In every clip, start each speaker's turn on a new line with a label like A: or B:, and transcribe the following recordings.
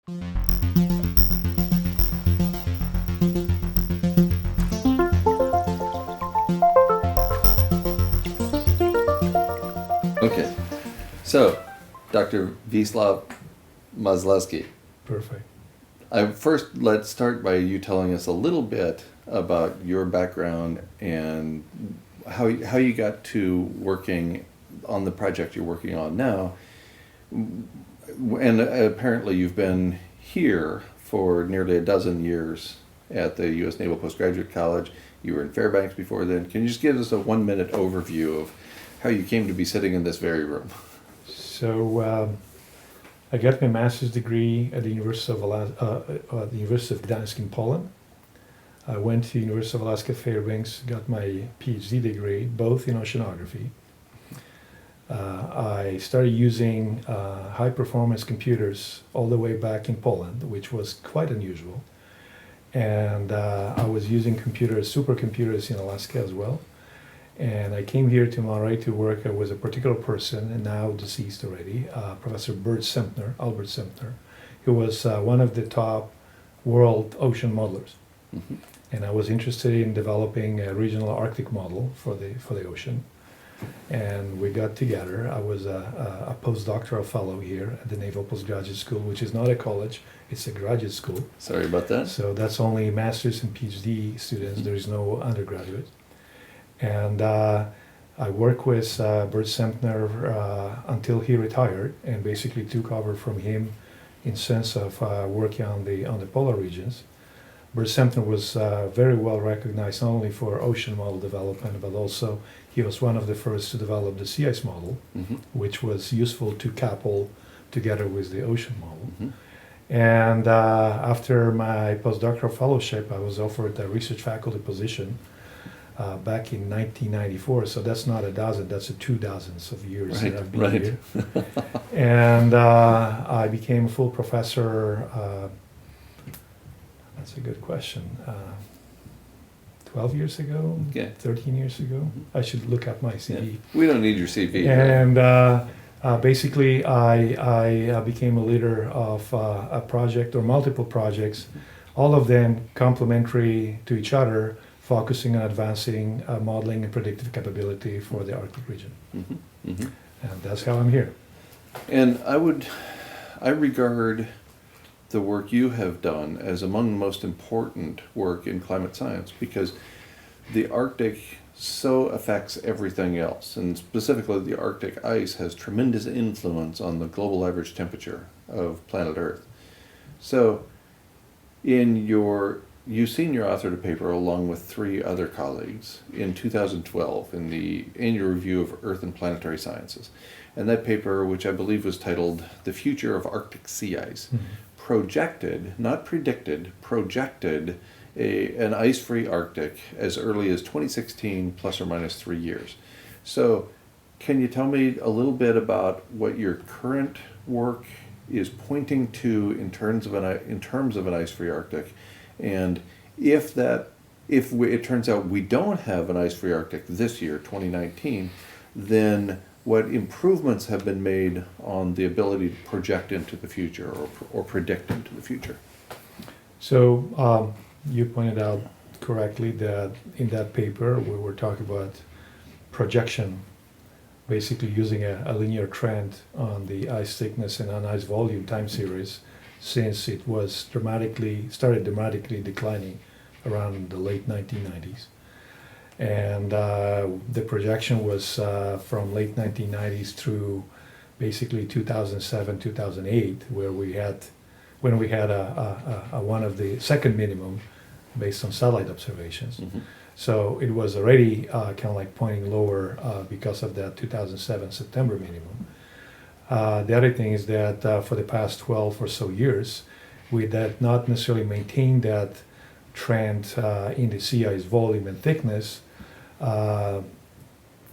A: Okay, so Dr. Wieslaw Maslowski.
B: Perfect.
A: Let's start by you telling us a little bit about your background and how you got to working on the project you're working on now. And apparently you've been here for nearly a dozen years at the U.S. Naval Postgraduate College. You were in Fairbanks before then. Can you just give us a 1-minute overview of how you came to be sitting in this very room?
B: So I got my master's degree at the University of Gdańsk in Poland. I went to the University of Alaska Fairbanks, got my PhD degree, both in oceanography. I started using high-performance computers all the way back in Poland, which was quite unusual. And I was using supercomputers in Alaska as well. And I came here to Monterey to work with a particular person, and now deceased already, Professor Albert Sempner, who was one of the top world ocean modelers.
A: Mm-hmm.
B: And I was interested in developing a regional Arctic model for the ocean. And we got together. I was a postdoctoral fellow here at the Naval Postgraduate School, which is not a college, it's a graduate school.
A: Sorry about that.
B: So that's only master's and PhD students, there is no undergraduate. And I worked with Bert Sempner until he retired, and basically took over from him in sense of working on the polar regions. Bert Sempner was very well recognized not only for ocean model development, but also he was one of the first to develop the sea ice model,
A: Mm-hmm.
B: which was useful to couple together with the ocean model.
A: Mm-hmm.
B: And after my postdoctoral fellowship, I was offered a research faculty position back in 1994. So that's not a dozen, that's a 2 dozens of years that I've been here. And I became a full professor. That's a good question. 12 years ago,
A: Okay.
B: 13 years ago.
A: Mm-hmm.
B: I should look up my CV.
A: Yeah. We don't need your CV.
B: And basically, I became a leader of a project or multiple projects, all of them complementary to each other, focusing on advancing modeling and predictive capability for the Arctic region.
A: Mm-hmm. Mm-hmm.
B: And that's how I'm here.
A: And I regard the work you have done as among the most important work in climate science, because the Arctic so affects everything else, and specifically the Arctic ice has tremendous influence on the global average temperature of planet Earth. So you senior authored a paper along with 3 other colleagues in 2012 in the Annual Review of Earth and Planetary Sciences. And that paper, which I believe was titled The Future of Arctic Sea Ice, projected, not predicted, projected an ice-free Arctic as early as 2016 plus or minus 3 years. So can you tell me a little bit about what your current work is pointing to in terms of an ice-free Arctic, and if it turns out we don't have an ice-free Arctic this year, 2019, then what improvements have been made on the ability to project into the future or predict into the future?
B: So you pointed out correctly that in that paper we were talking about projection, basically using a linear trend on the ice thickness and on ice volume time series, since it was started dramatically declining around the late 1990s. And the projection was from late 1990s through basically 2007, 2008, when we had a one of the second minimum based on satellite observations.
A: Mm-hmm.
B: So it was already kind of like pointing lower because of that 2007 September minimum. The other thing is that for the past 12 or so years, we did not necessarily maintain that trend in the sea ice volume and thickness.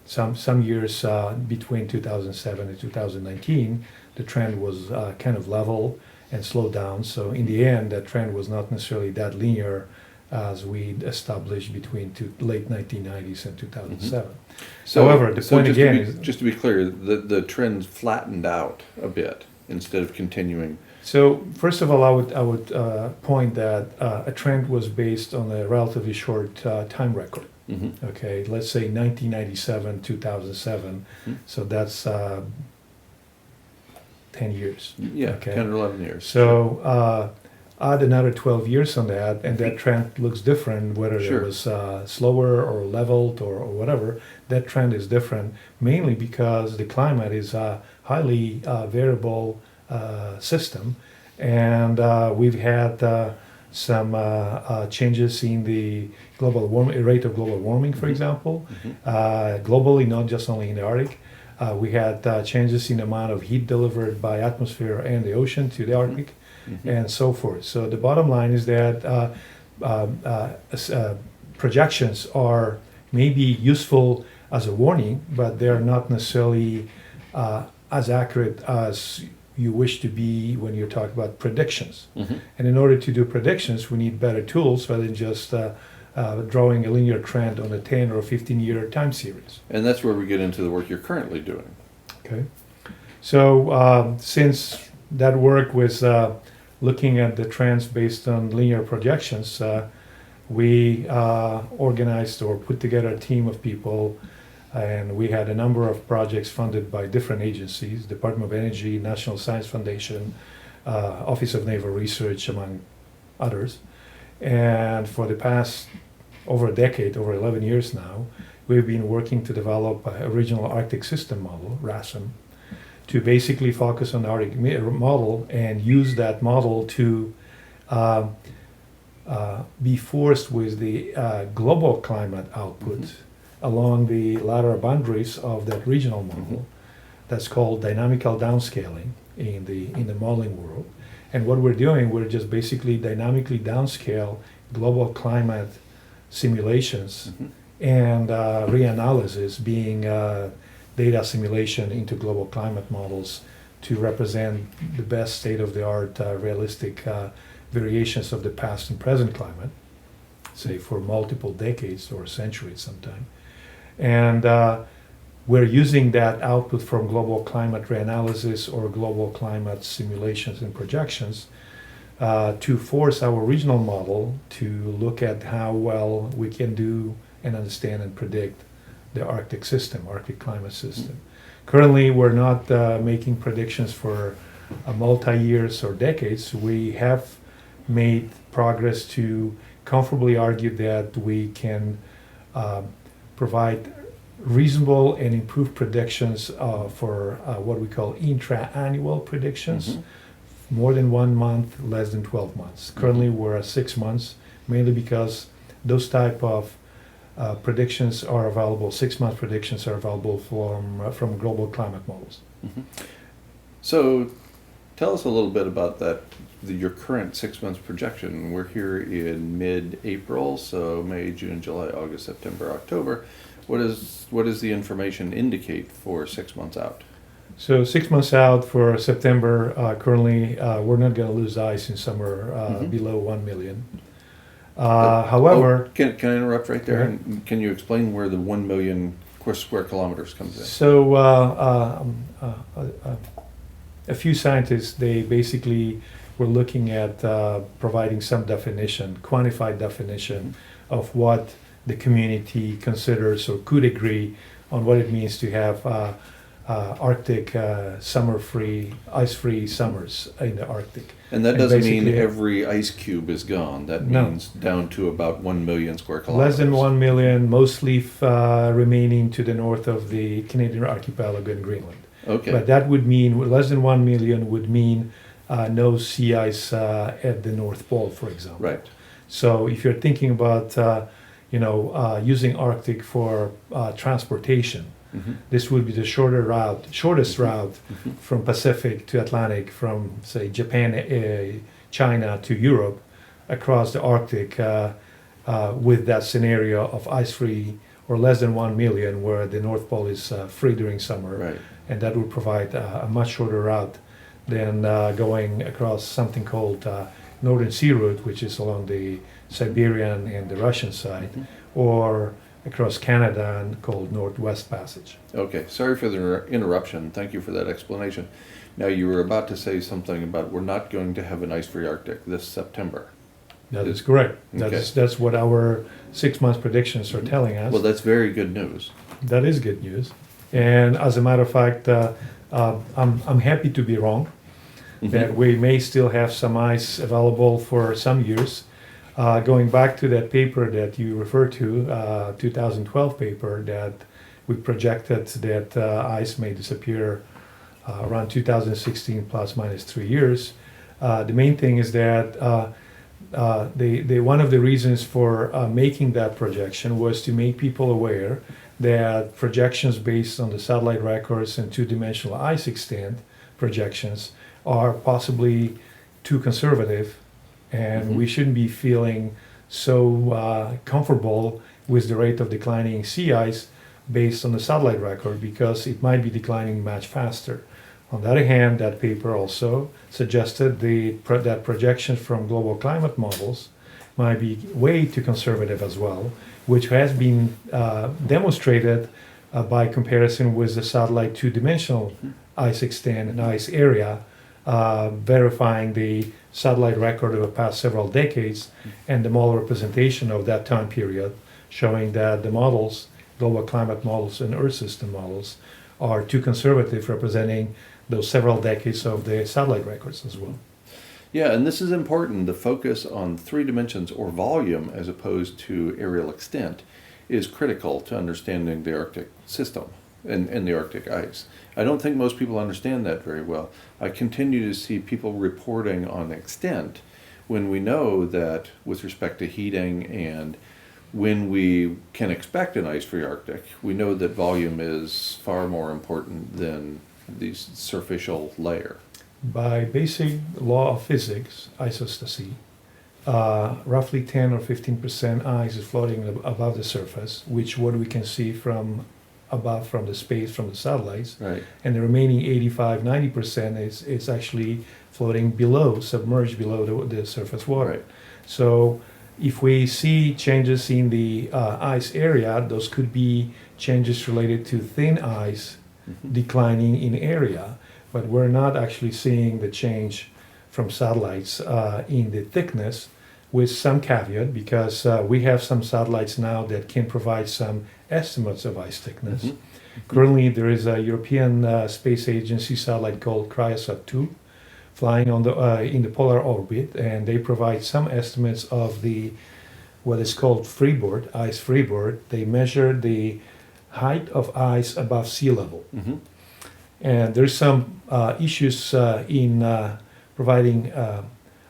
B: Some years between 2007 and 2019, the trend was kind of level and slowed down. So in the end, that trend was not necessarily that linear as we established between late 1990s and 2007.
A: Mm-hmm. So,
B: however, the point again is...
A: Just to be clear, the trends flattened out a bit instead of continuing
B: So first of all, I would point that a trend was based on a relatively short time record.
A: Mm-hmm.
B: Okay, let's say 1997, 2007.
A: Mhm.
B: So that's 10 years.
A: Yeah,
B: Okay.
A: 10 or 11 years.
B: So add another 12 years on that, and that trend looks different, whether
A: Sure.
B: it was slower or leveled or whatever. That trend is different, mainly because the climate is a highly variable system, and we've had some changes in the rate of global warming, for
A: Mhm.
B: example,
A: Mhm.
B: globally, not just only in the Arctic. We had changes in the amount of heat delivered by atmosphere and the ocean to the Arctic,
A: Mhm.
B: and so forth. So the bottom line is that projections are maybe useful as a warning, but they are not necessarily as accurate as you wish to be when you talk about predictions.
A: Mhm.
B: And in order to do predictions, we need better tools rather than just drawing a linear trend on a 10 or 15-year time series.
A: And that's where we get into the work you're currently doing.
B: Okay. So since that work was looking at the trends based on linear projections, we organized or put together a team of people, and we had a number of projects funded by different agencies: Department of Energy, National Science Foundation, Office of Naval Research, among others. And for the past over a decade, over 11 years now, we've been working to develop a regional Arctic system model, RASM, to basically focus on the Arctic model and use that model to be forced with the global climate output along the lateral boundaries of that regional model. That's called dynamical downscaling in the modeling world. And what we're doing, we're just basically dynamically downscale global climate simulations and reanalysis, being data simulation into global climate models to represent the best state-of-the-art realistic variations of the past and present climate, say for multiple decades or centuries sometime. And we're using that output from global climate reanalysis or global climate simulations and projections to force our regional model to look at how well we can do and understand and predict the Arctic system, Arctic climate system. Currently, we're not making predictions for multi-years or decades. We have made progress to comfortably argue that we can provide reasonable and improved predictions for what we call intra-annual predictions. More than 1 month, less than 12 months. Currently, we're at 6 months, mainly because those type of predictions are available. 6-month predictions are available from global climate models.
A: So, tell us a little bit about that. Your current 6 months projection. We're here in mid-April, so May, June, July, August, September, October. What does the information indicate for 6 months out?
B: So 6 months out for September, currently we're not going to lose ice in summer below 1 million. However,
A: can I interrupt right there?
B: Okay.
A: And can you explain where the 1 million square kilometers comes in?
B: So a few scientists, they basically were looking at providing some definition, quantified definition of what the community considers or could agree on what it means to have Arctic summer-free, ice-free summers in the Arctic.
A: And that
B: And
A: doesn't mean
B: basically-
A: every ice cube is gone. That
B: No.
A: means down to about 1 million square kilometers.
B: Less than 1 million, mostly remaining to the north of the Canadian archipelago and Greenland.
A: Okay.
B: But that would mean, less than 1 million would mean no sea ice at the North Pole, for example.
A: Right.
B: So if you're thinking about, using Arctic for transportation, this would be the shortest route from Pacific to Atlantic, from say Japan, China to Europe, across the Arctic, with that scenario of ice-free or less than 1 million, where the North Pole is free during summer,
A: Right.
B: and that would provide a much shorter route than going across something called Northern Sea Route, which is along the Siberian and the Russian side, or across Canada and called Northwest Passage.
A: Okay. Sorry for the interruption. Thank you for that explanation. Now, you were about to say something about we're not going to have an ice-free Arctic this September.
B: That is correct.
A: Okay.
B: That's what our 6 month predictions are telling us.
A: Well, that's very good news.
B: That is good news. And as a matter of fact, I'm happy to be wrong. That we may still have some ice available for some years. Going back to that paper that you referred to, 2012 paper, that we projected that ice may disappear around 2016 plus minus 3 years. The main thing is that one of the reasons for making that projection was to make people aware that projections based on the satellite records and two-dimensional ice extent projections are possibly too conservative, and we shouldn't be feeling so comfortable with the rate of declining sea ice based on the satellite record, because it might be declining much faster. On the other hand, that paper also suggested that projections from global climate models might be way too conservative as well, which has been demonstrated by comparison with the satellite two-dimensional ice extent and ice area, verifying the satellite record of the past several decades and the model representation of that time period, showing that the models, global climate models and Earth system models, are too conservative, representing those several decades of the satellite records as well.
A: Yeah, and this is important. The focus on 3 dimensions or volume as opposed to aerial extent is critical to understanding the Arctic system and the Arctic ice. I don't think most people understand that very well. I continue to see people reporting on extent when we know that with respect to heating and when we can expect an ice-free Arctic, we know that volume is far more important than the surficial layer.
B: By basic law of physics, isostasy, roughly 10 or 15% ice is floating above the surface, which what we can see from above, from the space, from the satellites.
A: Right.
B: And the remaining 85-90% is actually floating below, submerged below the surface water.
A: Right.
B: So if we see changes in the ice area, those could be changes related to thin ice declining in area, but we're not actually seeing the change from satellites in the thickness, with some caveat, because we have some satellites now that can provide some estimates of ice thickness. Currently, there is a European Space Agency satellite called Cryosat-2 flying on in the polar orbit, and they provide some estimates of the what is called freeboard, ice freeboard. They measure the height of ice above sea level. And there's some issues in providing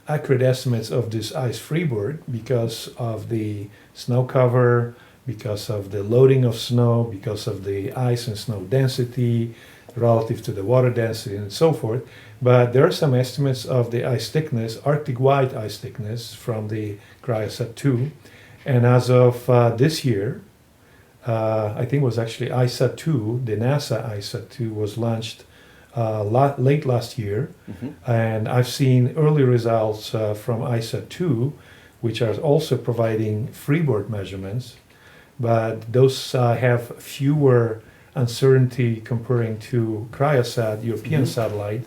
B: accurate estimates of this ice freeboard because of the snow cover, because of the loading of snow, because of the ice and snow density relative to the water density and so forth. But there are some estimates of the ice thickness, Arctic-wide ice thickness from the Cryosat-2. And as of this year, I think it was actually ISAT-2, the NASA ISAT-2 was launched late last year. And I've seen early results from ISAT-2, which are also providing freeboard measurements, but those have fewer uncertainty comparing to Cryosat, European satellite,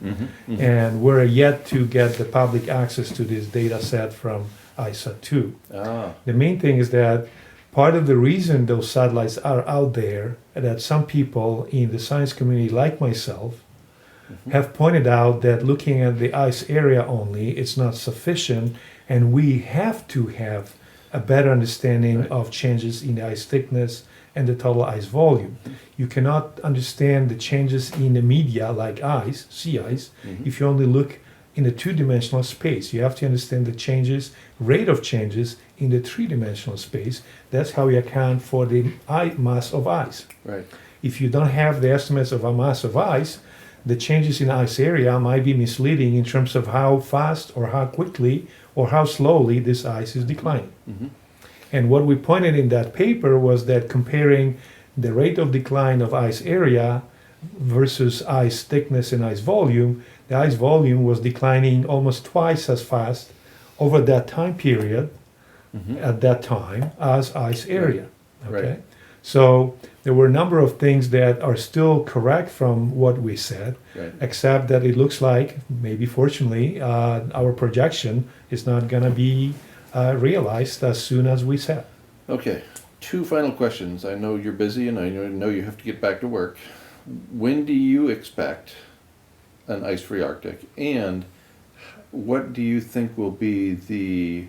B: and we're yet to get the public access to this data set from ISAT-2. The main thing is that part of the reason those satellites are out there, that some people in the science community like myself have pointed out that looking at the ice area only, it's not sufficient, and we have to have a better understanding of changes in the ice thickness and the total ice volume. You cannot understand the changes in the media like ice, sea ice, if you only look in the two-dimensional space. You have to understand the changes, rate of changes in the three-dimensional space. That's how we account for the mass of ice.
A: Right.
B: If you don't have the estimates of a mass of ice, the changes in ice area might be misleading in terms of how fast or how quickly or how slowly this ice is declining. And what we pointed in that paper was that comparing the rate of decline of ice area versus ice thickness and ice volume, the ice volume was declining almost twice as fast over that time period at that time as ice area. Okay, So there were a number of things that are still correct from what we said,
A: Right.
B: except that it looks like, maybe fortunately, our projection is not going to be realized as soon as we said.
A: Okay, two final questions. I know you're busy and I know you have to get back to work. When do you expect an ice-free Arctic? And what do you think will be the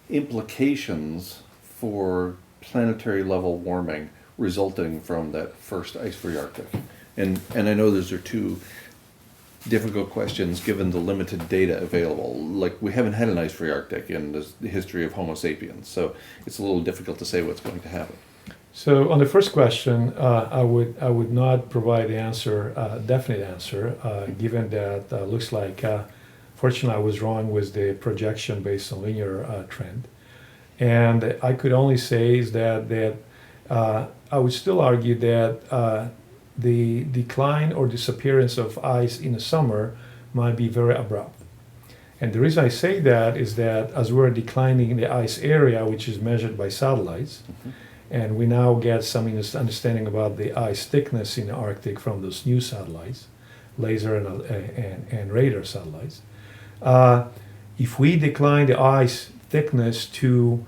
A: implications for planetary level warming resulting from that first ice-free Arctic? And I know those are two difficult questions given the limited data available. Like, we haven't had an ice-free Arctic in the history of Homo sapiens, so it's a little difficult to say what's going to happen.
B: So on the first question, I would not provide the answer, definite answer, given that looks like, fortunately, I was wrong with the projection based on linear trend, and I could only say is that I would still argue that the decline or disappearance of ice in the summer might be very abrupt. And the reason I say that is that as we're declining the ice area, which is measured by satellites, and we now get some understanding about the ice thickness in the Arctic from those new satellites, laser and radar satellites. If we decline the ice thickness to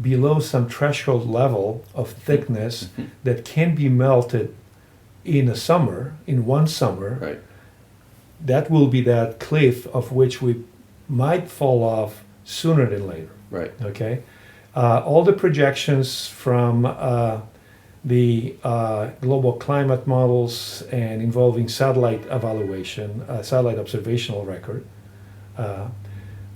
B: below some threshold level of thickness that can be melted in a summer, in one summer,
A: Right.
B: that will be that cliff of which we might fall off sooner than later.
A: Right.
B: Okay, all the projections from the global climate models and involving satellite evaluation, satellite observational record,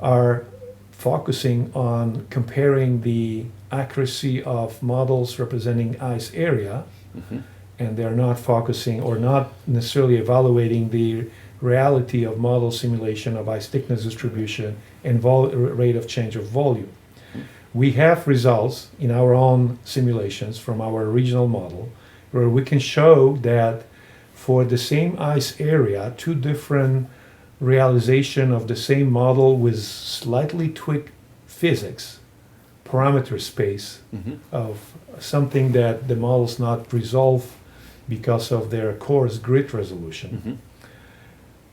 B: are focusing on comparing the accuracy of models representing ice area, and they're not focusing or not necessarily evaluating the reality of model simulation of ice thickness distribution and rate of change of volume. We have results in our own simulations from our regional model where we can show that for the same ice area, two different realization of the same model with slightly tweaked physics, parameter space of something that the models not resolve because of their coarse grid resolution.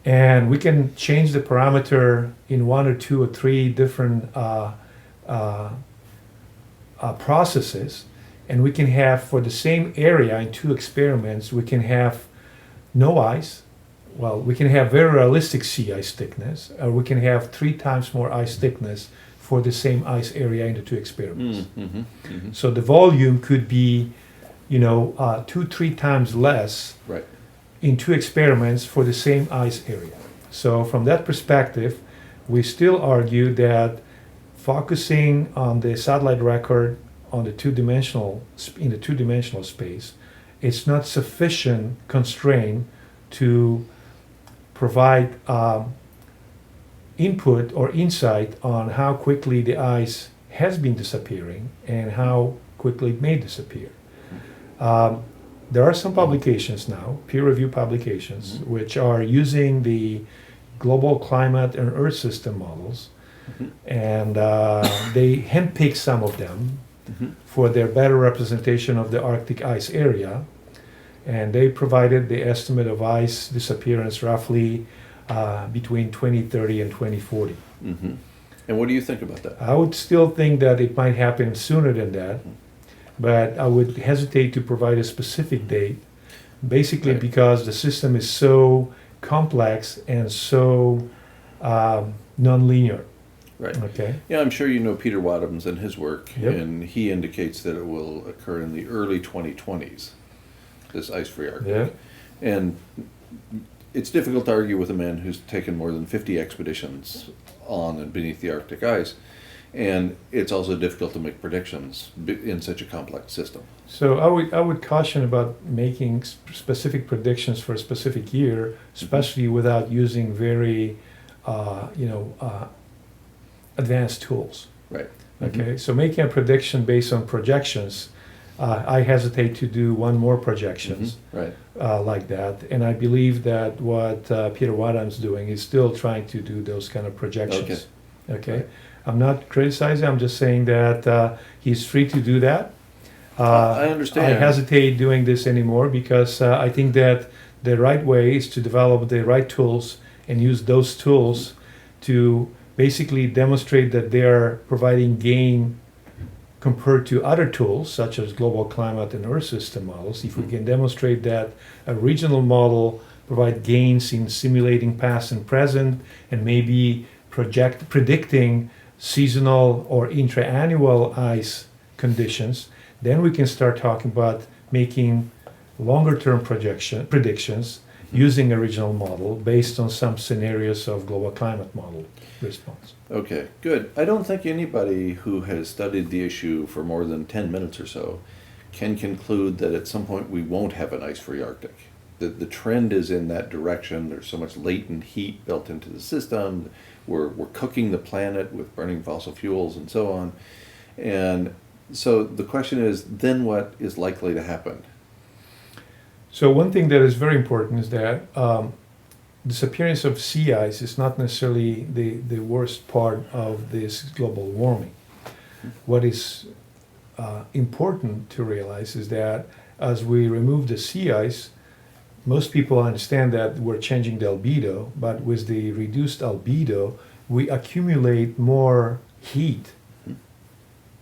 B: And we can change the parameter in one or two or three different processes, and we can have, for the same area in two experiments, we can have no ice. Well, we can have very realistic sea ice thickness, or we can have 3 times more ice thickness for the same ice area in the two experiments. So the volume could be, 2-3 times less
A: Right.
B: in two experiments for the same ice area. So from that perspective, we still argue that focusing on the satellite record on the in the two-dimensional space, it's not sufficient constraint to provide input or insight on how quickly the ice has been disappearing and how quickly it may disappear. There are some publications now, peer-reviewed publications, which are using the global climate and Earth system models, and they handpick some of them for their better representation of the Arctic ice area, and they provided the estimate of ice disappearance roughly between 2030 and 2040.
A: And what do you think about that?
B: I would still think that it might happen sooner than that, but I would hesitate to provide a specific date, basically
A: Right.
B: because the system is so complex and so nonlinear.
A: Right.
B: Okay.
A: Yeah, I'm sure you know Peter Wadhams and his work,
B: Yep.
A: and he indicates that it will occur in the early 2020s, this ice-free Arctic.
B: Yeah.
A: And it's difficult to argue with a man who's taken more than 50 expeditions on and beneath the Arctic ice, and it's also difficult to make predictions in such a complex system.
B: So I would caution about making specific predictions for a specific year, especially without using very, advanced tools.
A: Right.
B: Okay, so making a prediction based on projections, I hesitate to do one more projections
A: Right.
B: like that, and I believe that what Peter Wadham's doing is still trying to do those kind of projections.
A: Okay.
B: Okay,
A: Right.
B: I'm not criticizing. I'm just saying that he's free to do that.
A: I understand.
B: I hesitate doing this anymore because I think that the right way is to develop the right tools and use those tools to basically demonstrate that they are providing gain compared to other tools such as global climate and Earth system models. If we can demonstrate that a regional model provide gains in simulating past and present and maybe predicting seasonal or intra-annual ice conditions, then we can start talking about making longer-term predictions using a regional model based on some scenarios of global climate model response.
A: Okay, good. I don't think anybody who has studied the issue for more than 10 minutes or so can conclude that at some point we won't have an ice-free Arctic. The trend is in that direction. There's so much latent heat built into the system. We're cooking the planet with burning fossil fuels and so on. And so the question is, then what is likely to happen?
B: So one thing that is very important is that disappearance of sea ice is not necessarily the worst part of this global warming. What is important to realize is that as we remove the sea ice, most people understand that we're changing the albedo, but with the reduced albedo, we accumulate more heat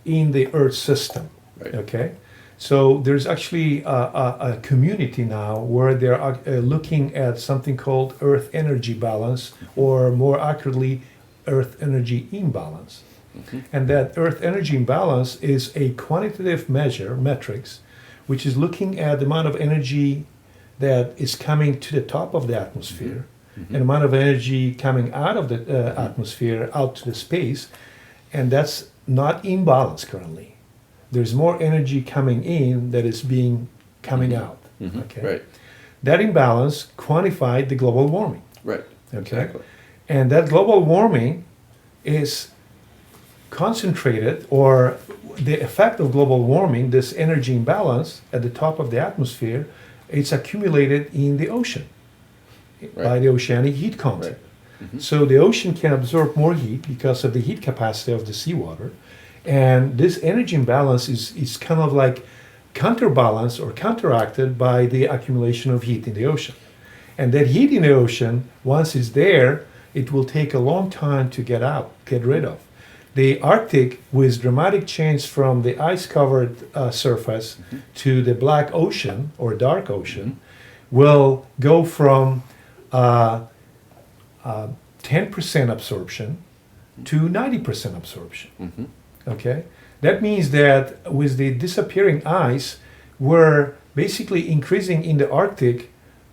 B: in the Earth system.
A: Right.
B: Okay? So there's actually a community now where they're looking at something called Earth energy balance, or more accurately, Earth energy imbalance.
A: Mm-hmm.
B: And that Earth energy imbalance is a quantitative metrics, which is looking at the amount of energy that is coming to the top of the atmosphere,
A: Mm-hmm.
B: and amount of energy coming out of the atmosphere out to the space, and that's not in balance currently. There's more energy coming in that is coming out.
A: Mm-hmm.
B: Okay,
A: Right,
B: that imbalance quantified the global warming.
A: right.
B: Okay,
A: Exactly.
B: and that global warming is concentrated, or the effect of global warming, this energy imbalance at the top of the atmosphere, it's accumulated in the ocean by
A: Right.
B: the oceanic heat content.
A: Right. Mhm.
B: So the ocean can absorb more heat because of the heat capacity of the seawater. And this energy imbalance is kind of like counterbalanced or counteracted by the accumulation of heat in the ocean. And that heat in the ocean, once it's there, it will take a long time to get rid of. The Arctic, with dramatic change from the ice-covered surface to the black ocean or dark ocean, will go from 10% absorption to 90% absorption.
A: Mhm.
B: Okay? That means that with the disappearing ice, we're basically increasing in the Arctic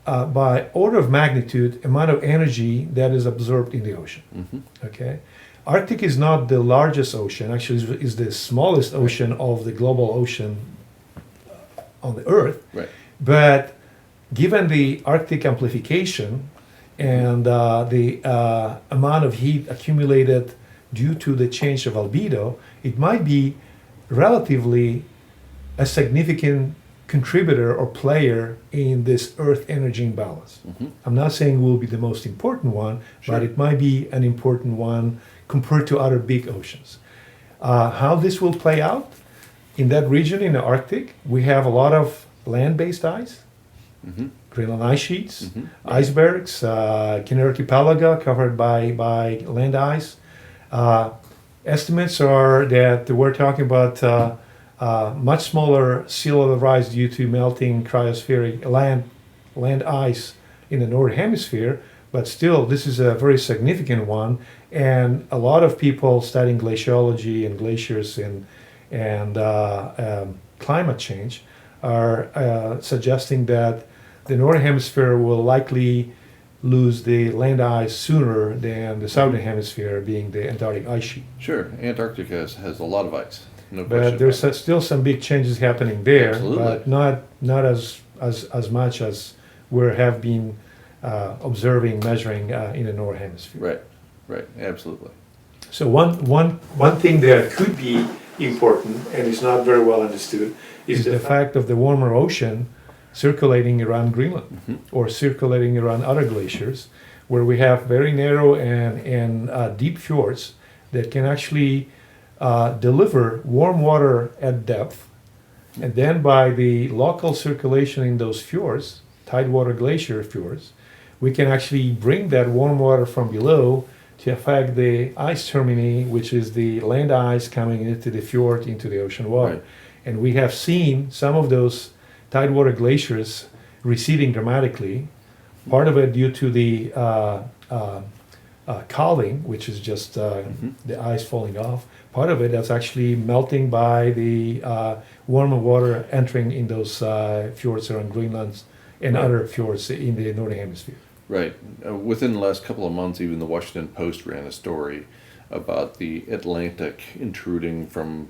B: by order of magnitude amount of energy that is absorbed in the ocean.
A: Mhm.
B: Okay? Arctic is not the largest ocean, actually is the smallest ocean of the global ocean on the Earth.
A: Right.
B: But given the Arctic amplification and the amount of heat accumulated due to the change of albedo, it might be relatively a significant contributor or player in this Earth energy imbalance.
A: Mhm.
B: I'm not saying will be the most important one,
A: Sure.
B: but it might be an important one compared to other big oceans. How this will play out in that region in the Arctic, we have a lot of land-based ice,
A: Mhm.
B: Greenland ice sheets,
A: Mhm.
B: icebergs, Canary archipelago covered by land ice. Estimates are that we're talking about much smaller sea level rise due to melting cryospheric land ice in the northern hemisphere, but still this is a very significant one, and a lot of people studying glaciology and glaciers and climate change are suggesting that the northern hemisphere will likely lose the land ice sooner than the southern hemisphere, being the Antarctic ice sheet.
A: Sure, Antarctica has a lot of ice. No
B: But
A: question
B: there's
A: about it.
B: still some big changes happening there,
A: Absolutely.
B: but not as much as we have been observing, measuring in the northern hemisphere.
A: Right, right, absolutely.
B: So one thing that could be important and is not very well understood is the fact of the warmer ocean circulating around Greenland
A: Mhm.
B: or circulating around other glaciers, where we have very narrow and deep fjords that can actually deliver warm water at depth, and then by the local circulation in those fjords, tidewater glacier fjords, we can actually bring that warm water from below to affect the ice termini, which is the land ice coming into the fjord, into the ocean water.
A: Right.
B: And we have seen some of those tidewater glaciers receding dramatically, part of it due to the calving, which is just the ice falling off. Part of it that's actually melting by the warmer water entering in those fjords around Greenland and
A: Right.
B: other fjords in the northern hemisphere.
A: Right. Within the last couple of months, even the Washington Post ran a story about the Atlantic intruding from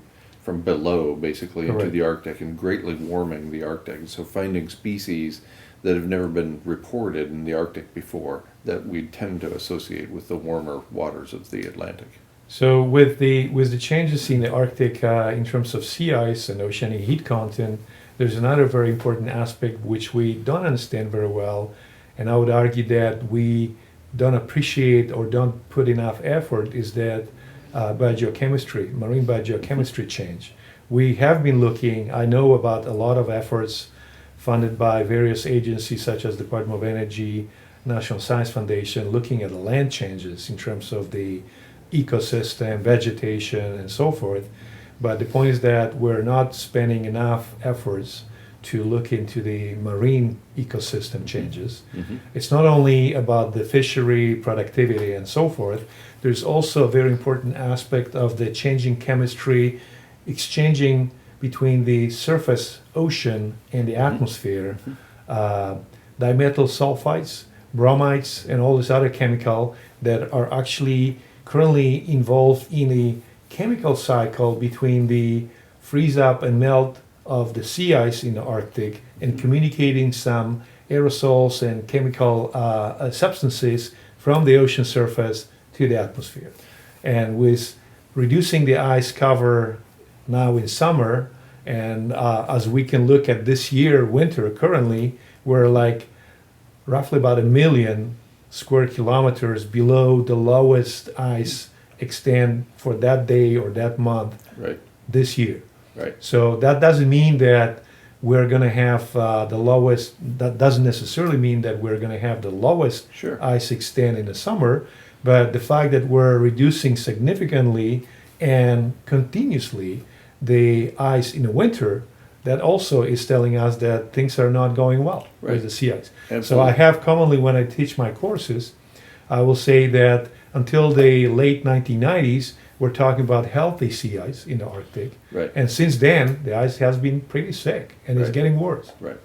A: below, basically, into
B: Correct.
A: the Arctic and greatly warming the Arctic. So finding species that have never been reported in the Arctic before that we tend to associate with the warmer waters of the Atlantic.
B: So with the changes in the Arctic in terms of sea ice and oceanic heat content, there's another very important aspect which we don't understand very well, and I would argue that we don't appreciate or don't put enough effort, is that biogeochemistry, marine biogeochemistry change. We have been looking, I know about a lot of efforts funded by various agencies such as Department of Energy, National Science Foundation, looking at the land changes in terms of the ecosystem, vegetation, and so forth. But the point is that we're not spending enough efforts to look into the marine ecosystem changes.
A: Mm-hmm.
B: It's not only about the fishery productivity and so forth, there's also a very important aspect of the changing chemistry, exchanging between the surface ocean and the atmosphere, dimethyl sulfides, bromides, and all this other chemical that are actually currently involved in a chemical cycle between the freeze up and melt of the sea ice in the Arctic and communicating some aerosols and chemical substances from the ocean surface to the atmosphere. And with reducing the ice cover now in summer, and as we can look at this year, winter currently, we're like roughly about 1 million square kilometers below the lowest ice extent for that day or that month
A: Right.
B: this year.
A: Right.
B: So that doesn't mean that we're going to have the lowest, that doesn't necessarily mean that we're going to have the lowest
A: Sure.
B: ice extent in the summer, but the fact that we're reducing significantly and continuously the ice in the winter, that also is telling us that things are not going well
A: Right.
B: with the sea ice. So
A: Absolutely.
B: I have commonly, when I teach my courses, I will say that until the late 1990s, we're talking about healthy sea ice in the Arctic.
A: Right.
B: And since then, the ice has been pretty sick and it's
A: Right.
B: getting worse.
A: Right.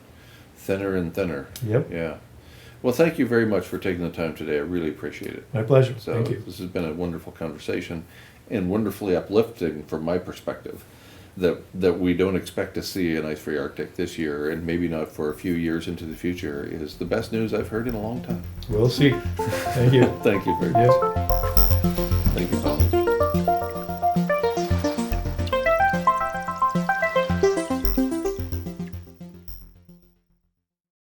A: Thinner and thinner.
B: Yep,
A: Yeah. Well, thank you very much for taking the time today. I really appreciate it.
B: my pleasure.
A: So
B: Thank you.
A: this has been a wonderful conversation and wonderfully uplifting from my perspective that we don't expect to see an Icefree Arctic this year and maybe not for a few years into the future is the best news I've heard in a long time.
B: We'll see. Thank you.
A: Thank you very much.
B: Yes.
A: Thank you, Paul.